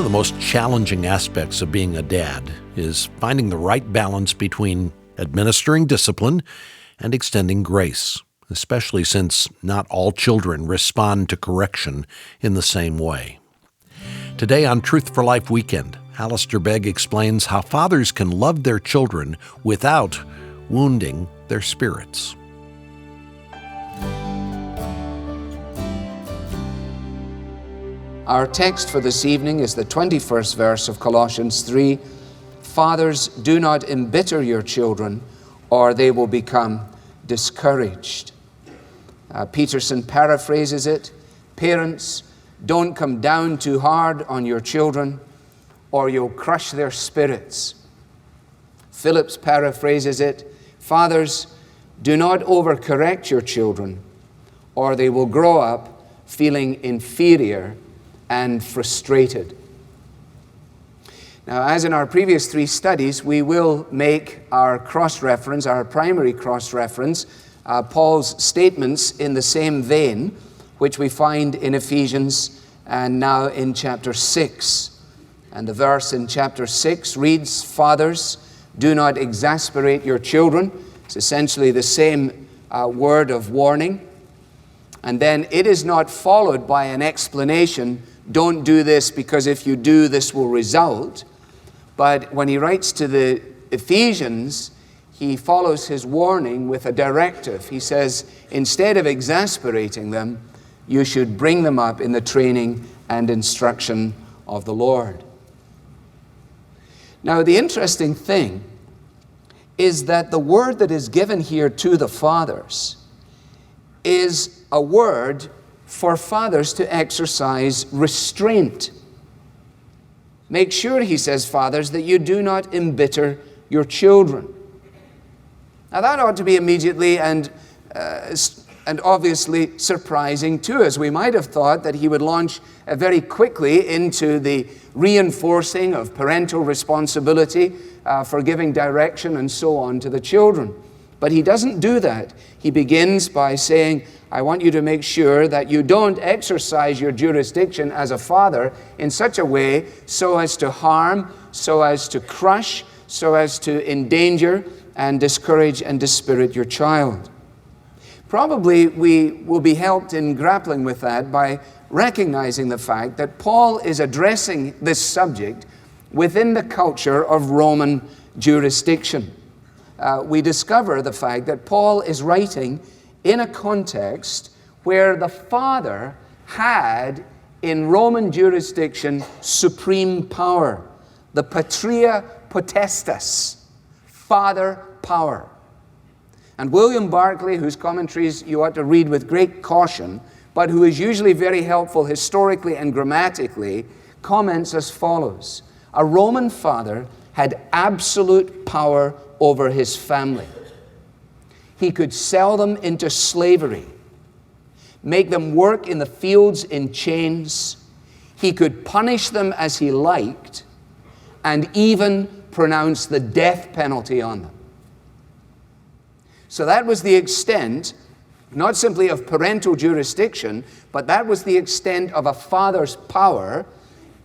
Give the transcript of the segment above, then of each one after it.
of the most challenging aspects of being a dad is finding the right balance between administering discipline and extending grace, especially since not all children respond to correction in the same way. Today on Truth for Life Weekend, Alistair Begg explains how fathers can love their children without wounding their spirits. Our text for this evening is the 21st verse of Colossians 3. Fathers, do not embitter your children, or they will become discouraged. Peterson paraphrases it, parents, don't come down too hard on your children, or you'll crush their spirits. Phillips paraphrases it, fathers, do not overcorrect your children, or they will grow up feeling inferior and frustrated. Now, as in our previous three studies, we will make our cross-reference, our primary cross-reference, Paul's statements in the same vein, which we find in Ephesians and now in chapter 6. And the verse in chapter 6 reads, fathers, do not exasperate your children. It's essentially the same word of warning. And then it is not followed by an explanation, don't do this because if you do, this will result. But when he writes to the Ephesians, he follows his warning with a directive. He says, instead of exasperating them, you should bring them up in the training and instruction of the Lord. Now, the interesting thing is that the word that is given here to the fathers is a word for fathers to exercise restraint. Make sure, he says, fathers, that you do not embitter your children. Now that ought to be immediately and obviously surprising to us. We might have thought that he would launch very quickly into the reinforcing of parental responsibility for giving direction and so on to the children. But he doesn't do that. He begins by saying, I want you to make sure that you don't exercise your jurisdiction as a father in such a way so as to harm, so as to crush, so as to endanger and discourage and dispirit your child. Probably we will be helped in grappling with that by recognizing the fact that Paul is addressing this subject within the culture of Roman jurisdiction. We discover the fact that Paul is writing in a context where the father had, in Roman jurisdiction, supreme power. The patria potestas, father power. And William Barclay, whose commentaries you ought to read with great caution, but who is usually very helpful historically and grammatically, comments as follows. A Roman father had absolute power over his family. He could sell them into slavery, make them work in the fields in chains. He could punish them as he liked, and even pronounce the death penalty on them. So that was the extent, not simply of parental jurisdiction, but that was the extent of a father's power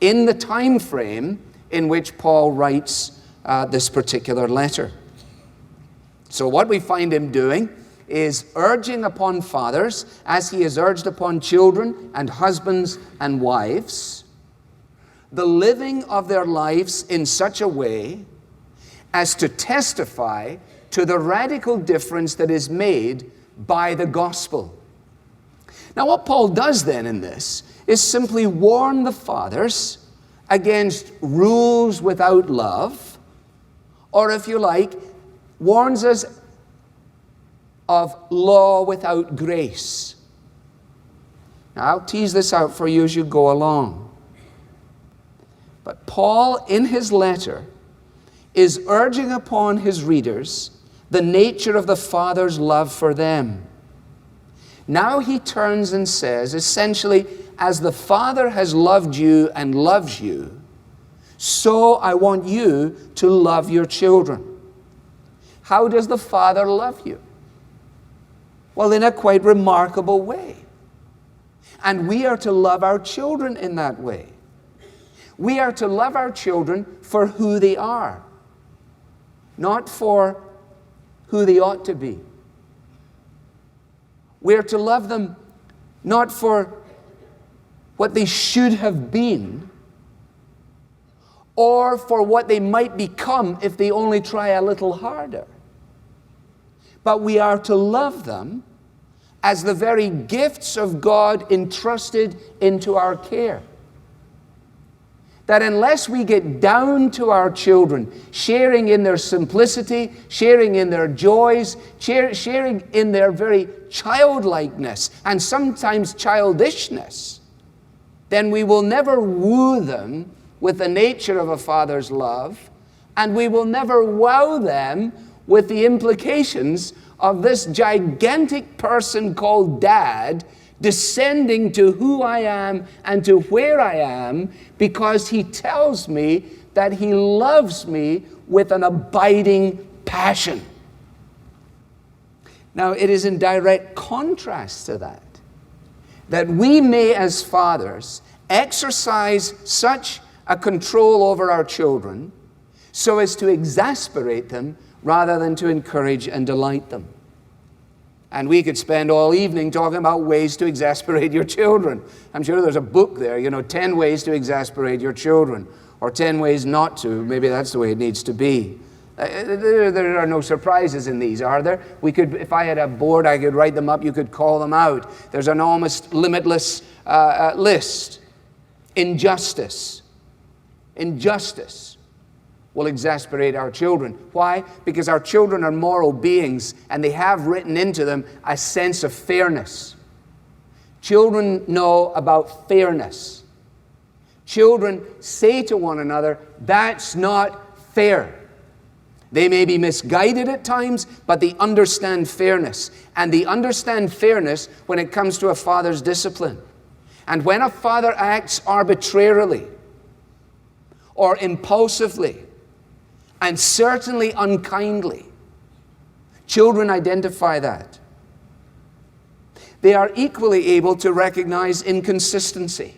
in the time frame in which Paul writes this particular letter. So what we find him doing is urging upon fathers, as he has urged upon children and husbands and wives, the living of their lives in such a way as to testify to the radical difference that is made by the gospel. Now what Paul does then in this is simply warn the fathers against rules without love, or if you like, warns us of law without grace. Now, I'll tease this out for you as you go along. But Paul, in his letter, is urging upon his readers the nature of the Father's love for them. Now he turns and says, essentially, as the Father has loved you and loves you, so I want you to love your children. How does the Father love you? Well, in a quite remarkable way. And we are to love our children in that way. We are to love our children for who they are, not for who they ought to be. We are to love them not for what they should have been, or for what they might become if they only try a little harder. But we are to love them as the very gifts of God entrusted into our care. That unless we get down to our children, sharing in their simplicity, sharing in their joys, sharing in their very childlikeness and sometimes childishness, then we will never woo them with the nature of a father's love, and we will never wow them with the implications of this gigantic person called Dad descending to who I am and to where I am, because he tells me that he loves me with an abiding passion. Now, it is in direct contrast to that we may, as fathers, exercise such a control over our children so as to exasperate them rather than to encourage and delight them. And we could spend all evening talking about ways to exasperate your children. I'm sure there's a book there, 10 ways to exasperate your children, or 10 ways not to. Maybe that's the way it needs to be. There are no surprises in these, are there? We could, if I had a board, I could write them up. You could call them out. There's an almost limitless list. Injustice will exasperate our children. Why? Because our children are moral beings, and they have written into them a sense of fairness. Children know about fairness. Children say to one another, "That's not fair." They may be misguided at times, but they understand fairness. And they understand fairness when it comes to a father's discipline. And when a father acts arbitrarily or impulsively, and certainly unkindly, children identify that. They are equally able to recognize inconsistency,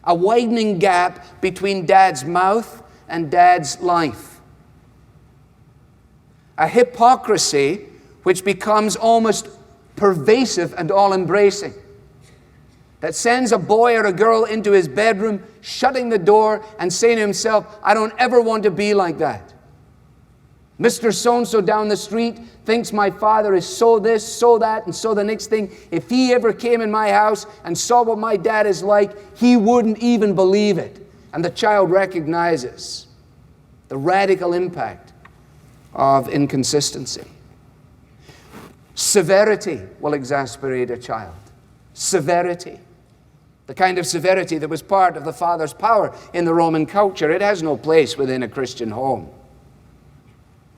a widening gap between Dad's mouth and Dad's life, a hypocrisy which becomes almost pervasive and all-embracing, that sends a boy or a girl into his bedroom, shutting the door and saying to himself, "I don't ever want to be like that. Mr. So-and-so down the street thinks my father is so this, so that, and so the next thing. If he ever came in my house and saw what my dad is like, he wouldn't even believe it." And the child recognizes the radical impact of inconsistency. Severity will exasperate a child. Severity. The kind of severity that was part of the father's power in the Roman culture. It has no place within a Christian home.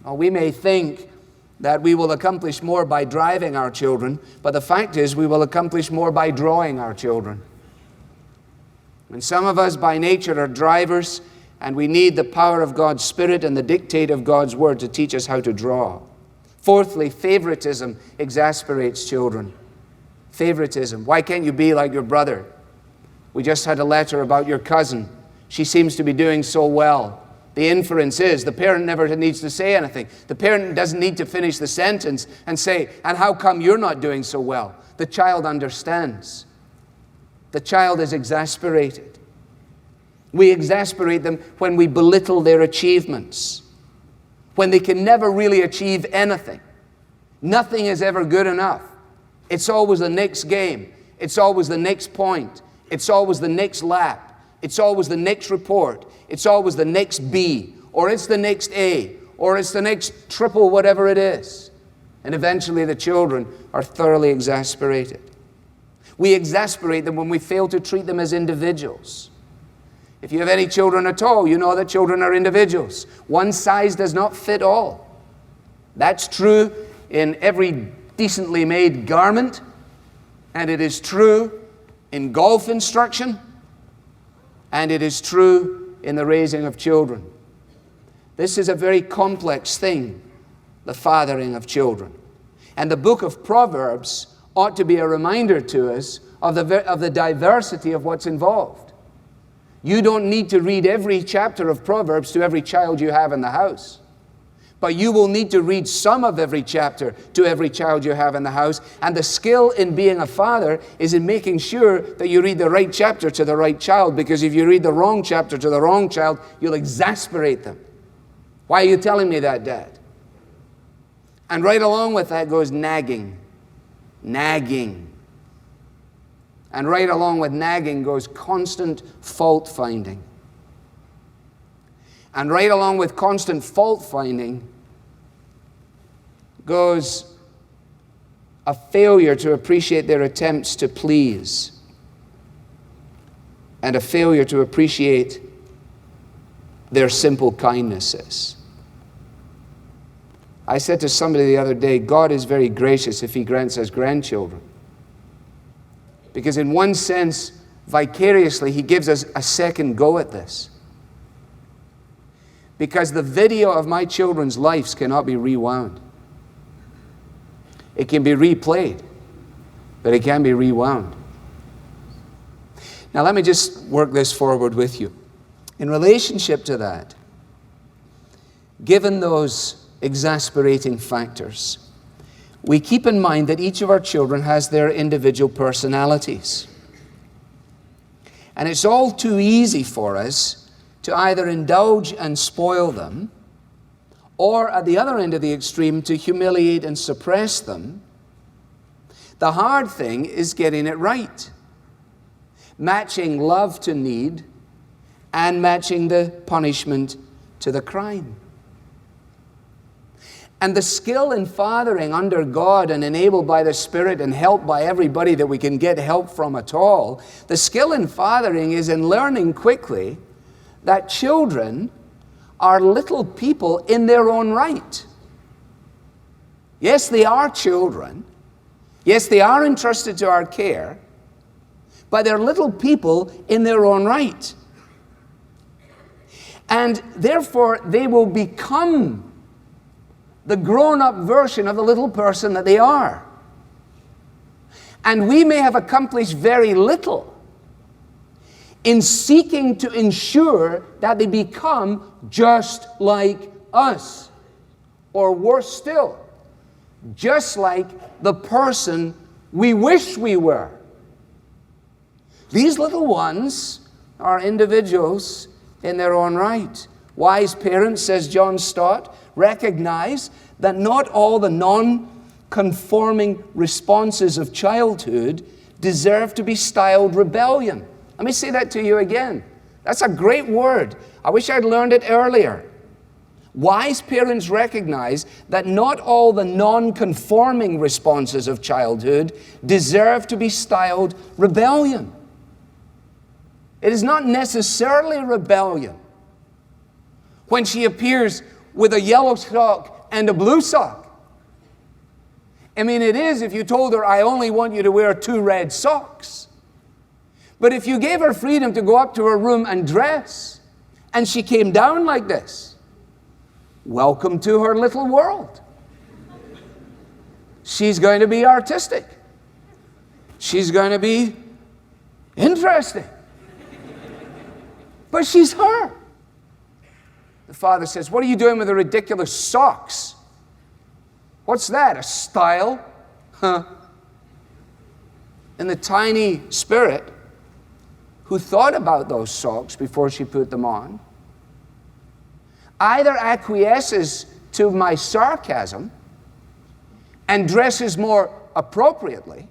Well, we may think that we will accomplish more by driving our children, but the fact is we will accomplish more by drawing our children. And some of us by nature are drivers, and we need the power of God's Spirit and the dictate of God's Word to teach us how to draw. Fourthly, favoritism exasperates children. Favoritism. Why can't you be like your brother? We just had a letter about your cousin. She seems to be doing so well. The inference is the parent never needs to say anything. The parent doesn't need to finish the sentence and say, "And how come you're not doing so well?" The child understands. The child is exasperated. We exasperate them when we belittle their achievements, when they can never really achieve anything. Nothing is ever good enough. It's always the next game. It's always the next point. It's always the next lap. It's always the next report. It's always the next B, or it's the next A, or it's the next triple whatever it is. And eventually the children are thoroughly exasperated. We exasperate them when we fail to treat them as individuals. If you have any children at all, you know that children are individuals. One size does not fit all. That's true in every decently made garment, and it is true in golf instruction, and it is true in the raising of children. This is a very complex thing, the fathering of children. And the book of Proverbs ought to be a reminder to us of the diversity of what's involved. You don't need to read every chapter of Proverbs to every child you have in the house. But you will need to read some of every chapter to every child you have in the house. And the skill in being a father is in making sure that you read the right chapter to the right child. Because if you read the wrong chapter to the wrong child, you'll exasperate them. Why are you telling me that, Dad? And right along with that goes nagging. Nagging. And right along with nagging goes constant fault finding. And right along with constant fault finding goes a failure to appreciate their attempts to please, and a failure to appreciate their simple kindnesses. I said to somebody the other day, God is very gracious if He grants us grandchildren. Because in one sense, vicariously, He gives us a second go at this. Because the video of my children's lives cannot be rewound. It can be replayed, but it can be rewound. Now let me just work this forward with you. In relationship to that, given those exasperating factors, we keep in mind that each of our children has their individual personalities. And it's all too easy for us to either indulge and spoil them, or at the other end of the extreme, to humiliate and suppress them. The hard thing is getting it right. Matching love to need and matching the punishment to the crime. And the skill in fathering under God and enabled by the Spirit and helped by everybody that we can get help from at all, the skill in fathering is in learning quickly that children are little people in their own right. Yes, they are children. Yes, they are entrusted to our care, but they're little people in their own right. And therefore, they will become the grown-up version of the little person that they are. And we may have accomplished very little in seeking to ensure that they become just like us. Or worse still, just like the person we wish we were. These little ones are individuals in their own right. Wise parents, says John Stott, recognize that not all the non-conforming responses of childhood deserve to be styled rebellion. Let me say that to you again. That's a great word. I wish I'd learned it earlier. Wise parents recognize that not all the non-conforming responses of childhood deserve to be styled rebellion. It is not necessarily rebellion when she appears with a yellow sock and a blue sock. I mean, it is if you told her, I only want you to wear 2 red socks. But if you gave her freedom to go up to her room and dress, and she came down like this, welcome to her little world. She's going to be artistic. She's going to be interesting. But she's her. The father says, what are you doing with the ridiculous socks? What's that, a style? Huh? And the tiny spirit who thought about those socks before she put them on either acquiesces to my sarcasm and dresses more appropriately,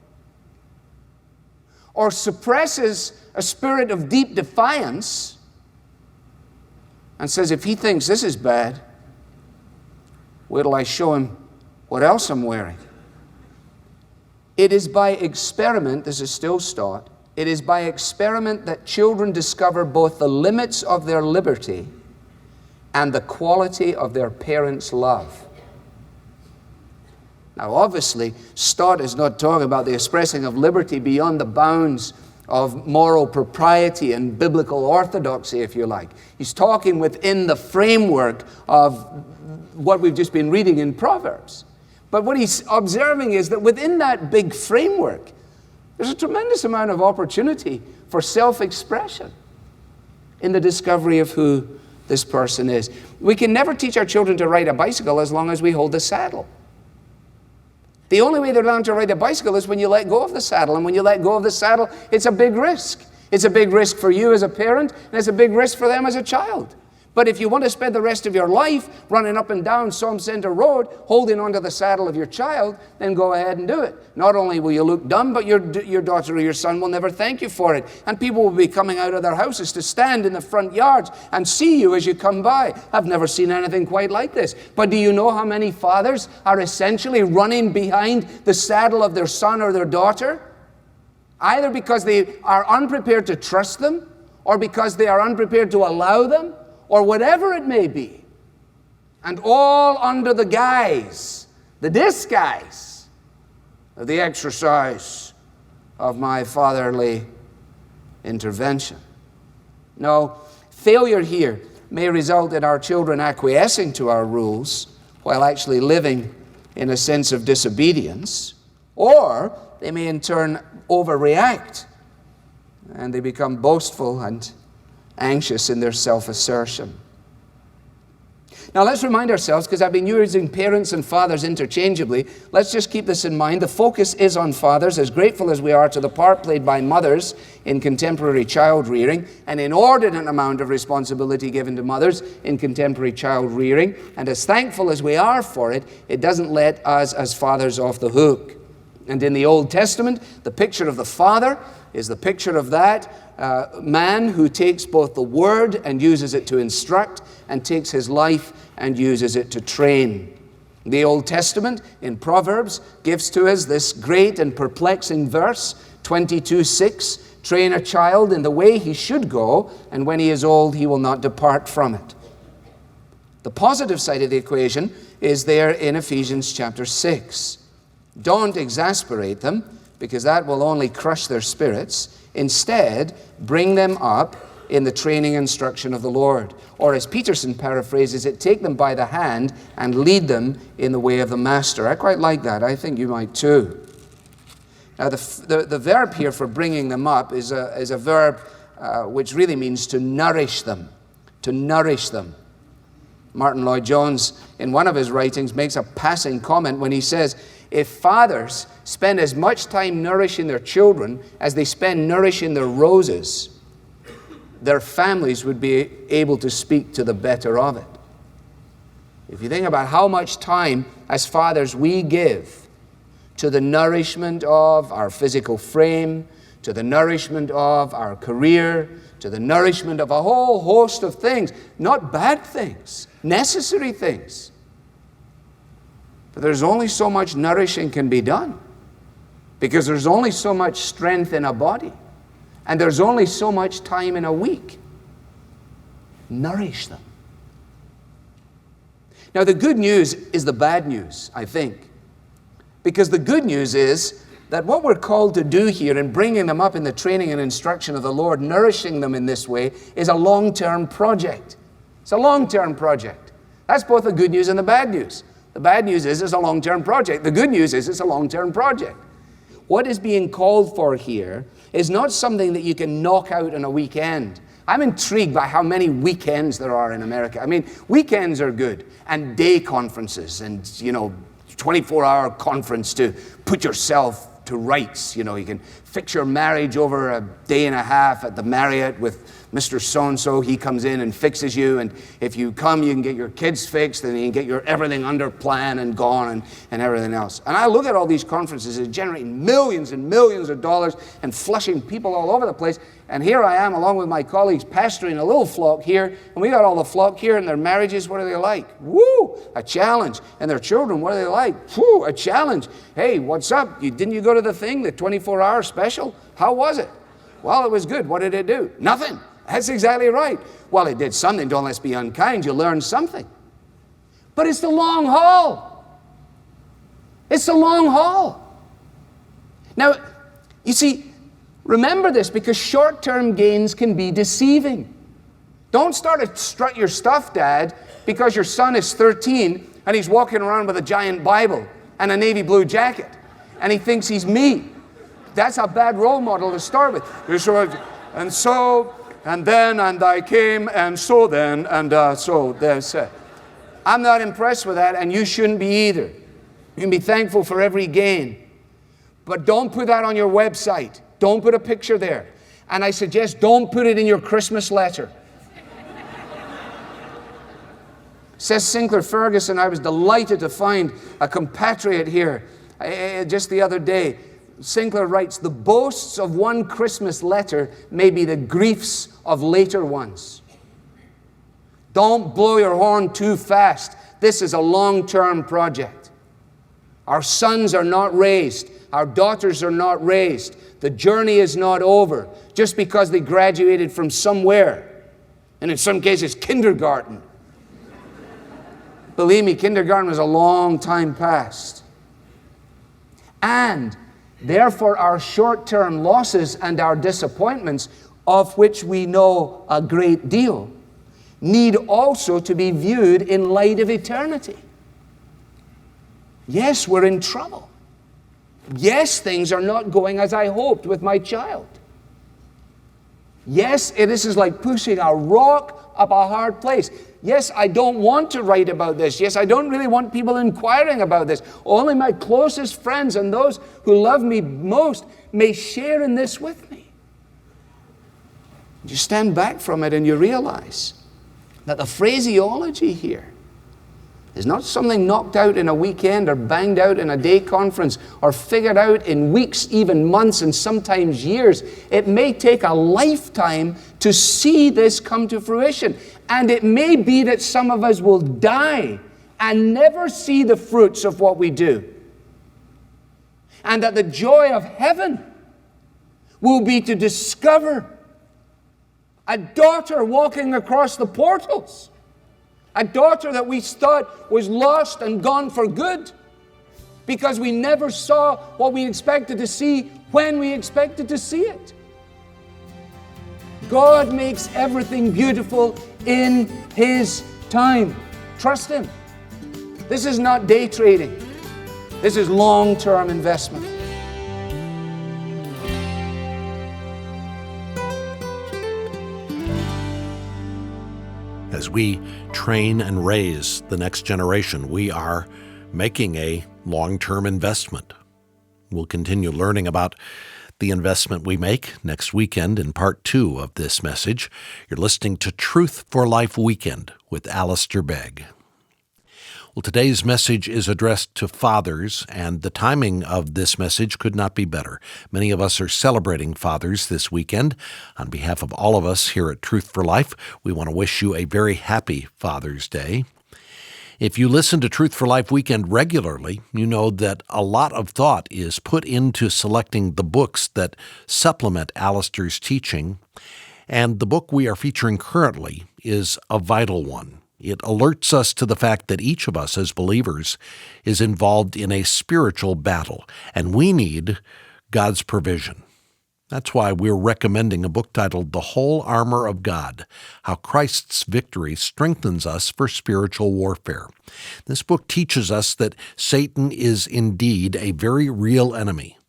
or suppresses a spirit of deep defiance and says, if he thinks this is bad, wait till I show him what else I'm wearing. It is by experiment, this is still Stott, it is by experiment that children discover both the limits of their liberty and the quality of their parents' love. Now, obviously, Stott is not talking about the expressing of liberty beyond the bounds of moral propriety and biblical orthodoxy, if you like. He's talking within the framework of what we've just been reading in Proverbs. But what he's observing is that within that big framework, there's a tremendous amount of opportunity for self-expression. in the discovery of who this person is. We can never teach our children to ride a bicycle as long as we hold the saddle. The only way they're learning to ride a bicycle is when you let go of the saddle. And when you let go of the saddle, it's a big risk. It's a big risk for you as a parent, and it's a big risk for them as a child. But if you want to spend the rest of your life running up and down Som Center Road, holding onto the saddle of your child, then go ahead and do it. Not only will you look dumb, but your daughter or your son will never thank you for it. And people will be coming out of their houses to stand in the front yards and see you as you come by. I've never seen anything quite like this. But do you know how many fathers are essentially running behind the saddle of their son or their daughter? Either because they are unprepared to trust them, or because they are unprepared to allow them, or whatever it may be. And all under the guise, the disguise of the exercise of my fatherly intervention. No, failure here may result in our children acquiescing to our rules while actually living in a sense of disobedience, or they may in turn overreact and they become boastful and anxious in their self-assertion. Now let's remind ourselves, because I've been using parents and fathers interchangeably, let's just keep this in mind. The focus is on fathers, as grateful as we are to the part played by mothers in contemporary child rearing, an inordinate amount of responsibility given to mothers in contemporary child rearing, and as thankful as we are for it, it doesn't let us as fathers off the hook. And in the Old Testament, the picture of the father is the picture of that man who takes both the word and uses it to instruct, and takes his life and uses it to train. The Old Testament in Proverbs gives to us this great and perplexing verse, 22:6, train a child in the way he should go, and when he is old he will not depart from it. The positive side of the equation is there in Ephesians chapter 6. Don't exasperate them, because that will only crush their spirits. Instead, bring them up in the training and instruction of the Lord. Or as Peterson paraphrases it, take them by the hand and lead them in the way of the Master. I quite like that. I think you might too. Now the verb here for bringing them up is a verb which really means to nourish them. To nourish them. Martin Lloyd-Jones, in one of his writings, makes a passing comment when he says, if fathers spend as much time nourishing their children as they spend nourishing their roses, their families would be able to speak to the better of it. If you think about how much time as fathers we give to the nourishment of our physical frame, to the nourishment of our career, to the nourishment of a whole host of things, not bad things, necessary things. But there's only so much nourishing can be done, because there's only so much strength in a body, and there's only so much time in a week. Nourish them. Now the good news is the bad news, I think, because the good news is that what we're called to do here in bringing them up in the training and instruction of the Lord, nourishing them in this way, is a long-term project. It's a long-term project. That's both the good news and the bad news. The bad news is it's a long-term project. The good news is it's a long-term project. What is being called for here is not something that you can knock out in a weekend. I'm intrigued by how many weekends there are in America. I mean, weekends are good, and day conferences, and, 24-hour conference to put yourself to rights. You can fix your marriage over a day and a half at the Marriott with Mr. So-and-so. He comes in and fixes you, and if you come, you can get your kids fixed, and you can get your everything under plan and gone and everything else. And I look at all these conferences as generating millions and millions of dollars and flushing people all over the place. And here I am, along with my colleagues, pastoring a little flock here, and we got all the flock here, and their marriages, what are they like? Woo! A challenge. And their children, what are they like? Woo! A challenge. Hey, what's up? Didn't you go to the thing, the 24-hour special? How was it? Well, it was good. What did it do? Nothing. That's exactly right. Well, it did something. Don't let's be unkind. You learned something. But it's the long haul. It's the long haul. Now, you see, remember this, because short-term gains can be deceiving. Don't start to strut your stuff, Dad, because your son is 13 and he's walking around with a giant Bible and a navy blue jacket and he thinks he's me. That's a bad role model to start with. And so And then, and I came, and so then, and so there's. I'm not impressed with that, and you shouldn't be either. You can be thankful for every gain. But don't put that on your website. Don't put a picture there. And I suggest don't put it in your Christmas letter. Says Sinclair Ferguson, I was delighted to find a compatriot here just the other day. Sinclair writes, the boasts of one Christmas letter may be the griefs of later ones. Don't blow your horn too fast. This is a long-term project. Our sons are not raised. Our daughters are not raised. The journey is not over just because they graduated from somewhere. And in some cases, kindergarten. Believe me, kindergarten was a long time past. And therefore, our short-term losses and our disappointments, of which we know a great deal, need also to be viewed in light of eternity. Yes, we're in trouble. Yes, things are not going as I hoped with my child. Yes, this is like pushing a rock up a hard place. Yes, I don't want to write about this. Yes, I don't really want people inquiring about this. Only my closest friends and those who love me most may share in this with me. You stand back from it and you realize that the phraseology here is not something knocked out in a weekend or banged out in a day conference or figured out in weeks, even months, and sometimes years. It may take a lifetime to see this come to fruition. And it may be that some of us will die and never see the fruits of what we do. And that the joy of heaven will be to discover a daughter walking across the portals. A daughter that we thought was lost and gone for good because we never saw what we expected to see when we expected to see it. God makes everything beautiful in His time. Trust Him. This is not day trading. This is long-term investment. As we train and raise the next generation, we are making a long-term investment. We'll continue learning about the investment we make next weekend in part 2 of this message. You're listening to Truth for Life Weekend with Alistair Begg. Well, today's message is addressed to fathers, and the timing of this message could not be better. Many of us are celebrating fathers this weekend. On behalf of all of us here at Truth for Life, we want to wish you a very happy Father's Day. If you listen to Truth for Life Weekend regularly, you know that a lot of thought is put into selecting the books that supplement Alistair's teaching, and the book we are featuring currently is a vital one. It alerts us to the fact that each of us as believers is involved in a spiritual battle, and we need God's provision. That's why we're recommending a book titled The Whole Armor of God, How Christ's Victory Strengthens Us for Spiritual Warfare. This book teaches us that Satan is indeed a very real enemy,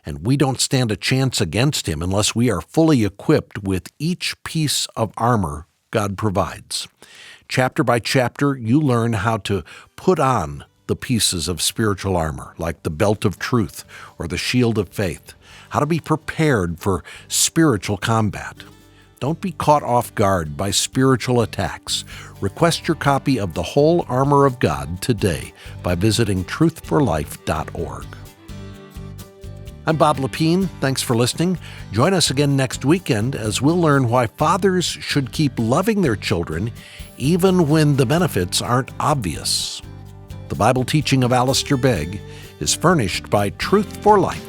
and we don't stand a chance against him unless we are fully equipped with each piece of armor God provides. Chapter by chapter, you learn how to put on the pieces of spiritual armor, like the belt of truth or the shield of faith, how to be prepared for spiritual combat. Don't be caught off guard by spiritual attacks. Request your copy of The Whole Armor of God today by visiting truthforlife.org. I'm Bob Lepine. Thanks for listening. Join us again next weekend as we'll learn why fathers should keep loving their children even when the benefits aren't obvious. The Bible teaching of Alistair Begg is furnished by Truth for Life,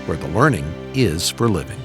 where the learning is for living.